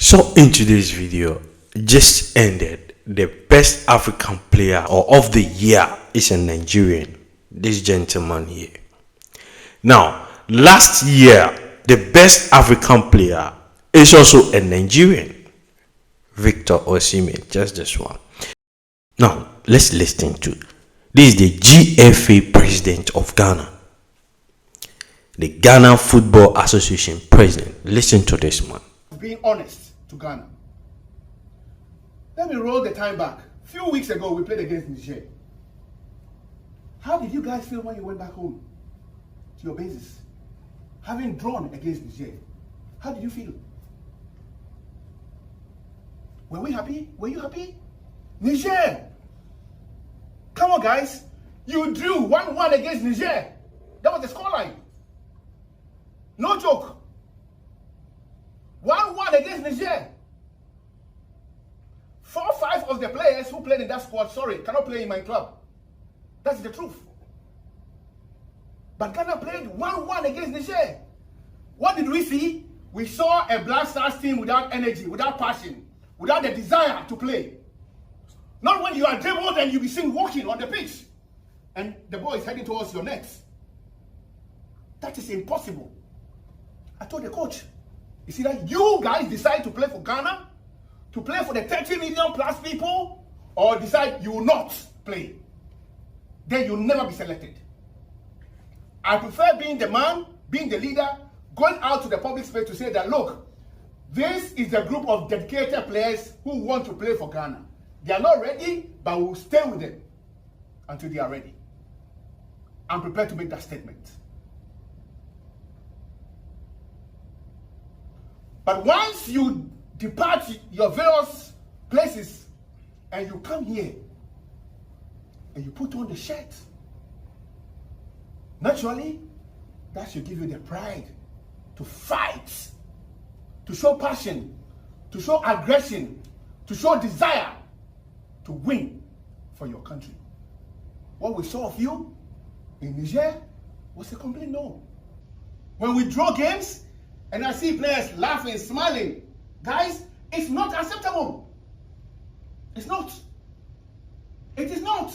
So in today's video, just ended, the best African player or of the year is a Nigerian, this gentleman here. Now, last year, the best African player is also a Nigerian, Victor Osimhen, just this one. Now, let's listen to this is the GFA president of Ghana, the Ghana Football Association president. Listen to this man. Being honest to Ghana. Let me roll the time back. A few weeks ago, we played against Niger. How did you guys feel when you went back home to your bases? Having drawn against Niger, how did you feel? Were we happy? Were you happy? Niger! Come on, guys. You drew 1-1 against Niger. That was the scoreline. No joke. 1-1 against Niger. 4-5 of the players who played in that squad, cannot play in my club. That's the truth. But Ghana played 1-1 against Niger. What did we see? We saw a Black Stars team without energy, without passion, without the desire to play. Not when you are dribbled and you be seen walking on the pitch and the ball is heading towards your nets. That is impossible. I told the coach, you see that you guys decide to play for Ghana, to play for the 30 million plus people, or decide you will not play. Then you'll never be selected. I prefer being the man, being the leader, going out to the public space to say that, look, this is a group of dedicated players who want to play for Ghana. They are not ready, but we'll stay with them until they are ready. I'm prepared to make that statement. But once you depart your various places and you come here and you put on the shirt, naturally, that should give you the pride to fight, to show passion, to show aggression, to show desire to win for your country. What we saw of you in Niger was a complete no. When we draw games and I see players laughing, smiling, guys, it's not acceptable. It's not. It is not.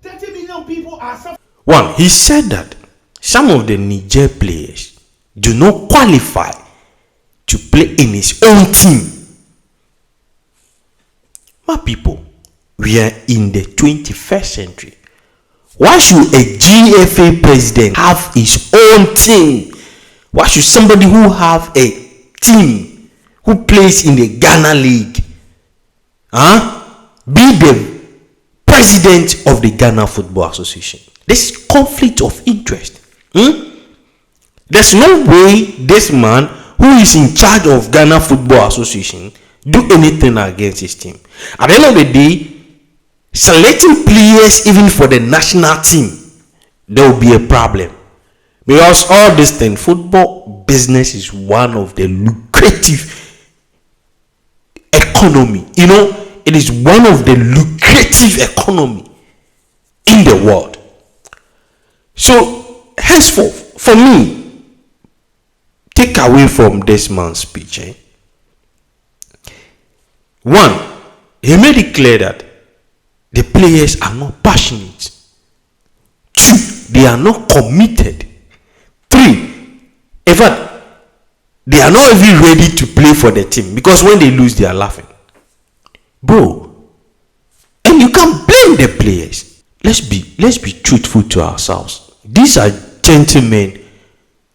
30 million people are suffering. One, he said that some of the Niger players do not qualify to play in his own team. My people, we are in the 21st century. Why should a GFA president have his own team? Why should somebody who have a team who plays in the Ghana League be the president of the Ghana Football Association? This is conflict of interest. There's no way this man who is in charge of Ghana Football Association do anything against his team. At the end of the day, selecting players even for the national team, there will be a problem. Because all this thing, football business is one of the lucrative economy. It is one of the lucrative economy in the world. So, henceforth, for me, take away from this man's speech. One, he made it clear that the players are not passionate. Two, they are not committed. Three, in fact, they are not even ready to play for the team because when they lose, they are laughing. Bro, and you can't blame the players. Let's be truthful to ourselves. These are gentlemen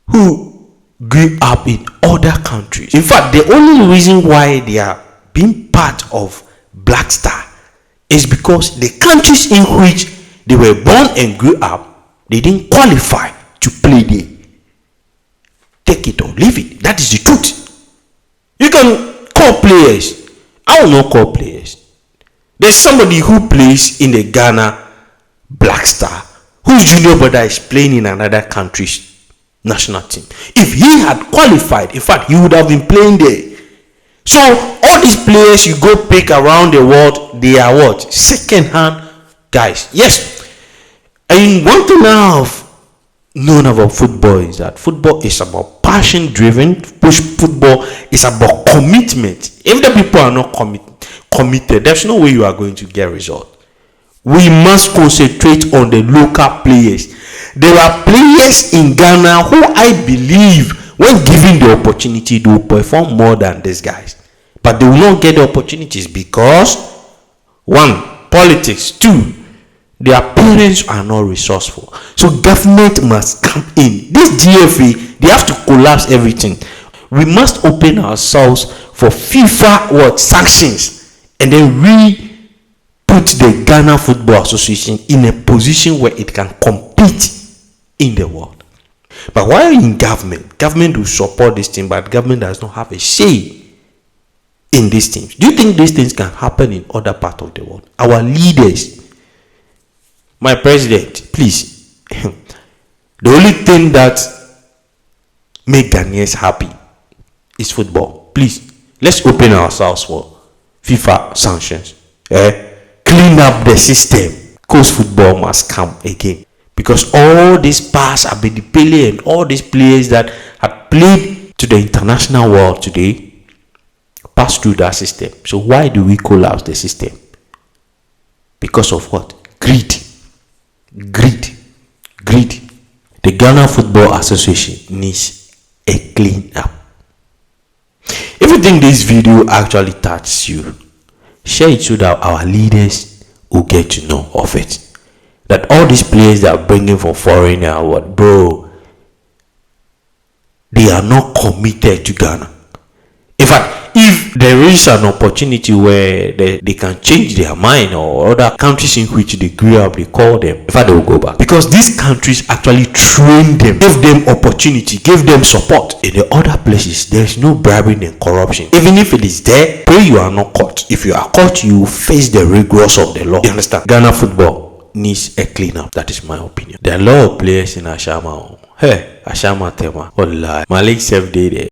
who grew up in other countries. In fact, the only reason why they are being part of Black Star is because the countries in which they were born and grew up, they didn't qualify to play there. Take it or leave it. That is the truth. You can call players. I will not call players. There's somebody who plays in the Ghana Black Star whose junior brother is playing in another country's national team. If he had qualified, in fact, he would have been playing there. So all these players you go pick around the world, they are what? Second hand guys. Yes. And one thing I have known about football is that football is about passion driven. Push football is about commitment. If the people are not committed, there's no way you are going to get result. We must concentrate on the local players. There are players in Ghana who I believe, when given the opportunity, they will perform more than these guys. But they will not get the opportunities because, one, politics. Two, their parents are not resourceful. So government must come in. This GFA, they have to collapse everything. We must open ourselves for FIFA sanctions, and then put the Ghana Football Association in a position where it can compete in the world. But while in government will support this thing, but government does not have a say in these things. Do you think these things can happen in other parts of the world? Our leaders, my president, please, the only thing that make Ghanaians happy is football. Please, let's open ourselves for FIFA sanctions. Clean up the system, because football must come again. Because all these past Abedi and all these players that have played to the international world today pass through that system. So why do we collapse the system? Because of what? Greed. The Ghana Football Association needs a clean up. If you think this video actually touches you, share it so that our leaders will get to know of it. That all these players that are bringing from foreign bro, they are not committed to Ghana. In fact, if there is an opportunity where they can change their mind, or other countries in which they grew up, they call them, in fact, they will go back. Because these countries actually train them, give them opportunity, give them support. In the other places, there is no bribery and corruption. Even if it is there, pray you are not caught. If you are caught, you face the rigors of the law. You understand? Ghana football needs a cleanup. That is my opinion. There are a lot of players in Ashama. Hey, Ashama Tema. Wallahi. Malik self day there.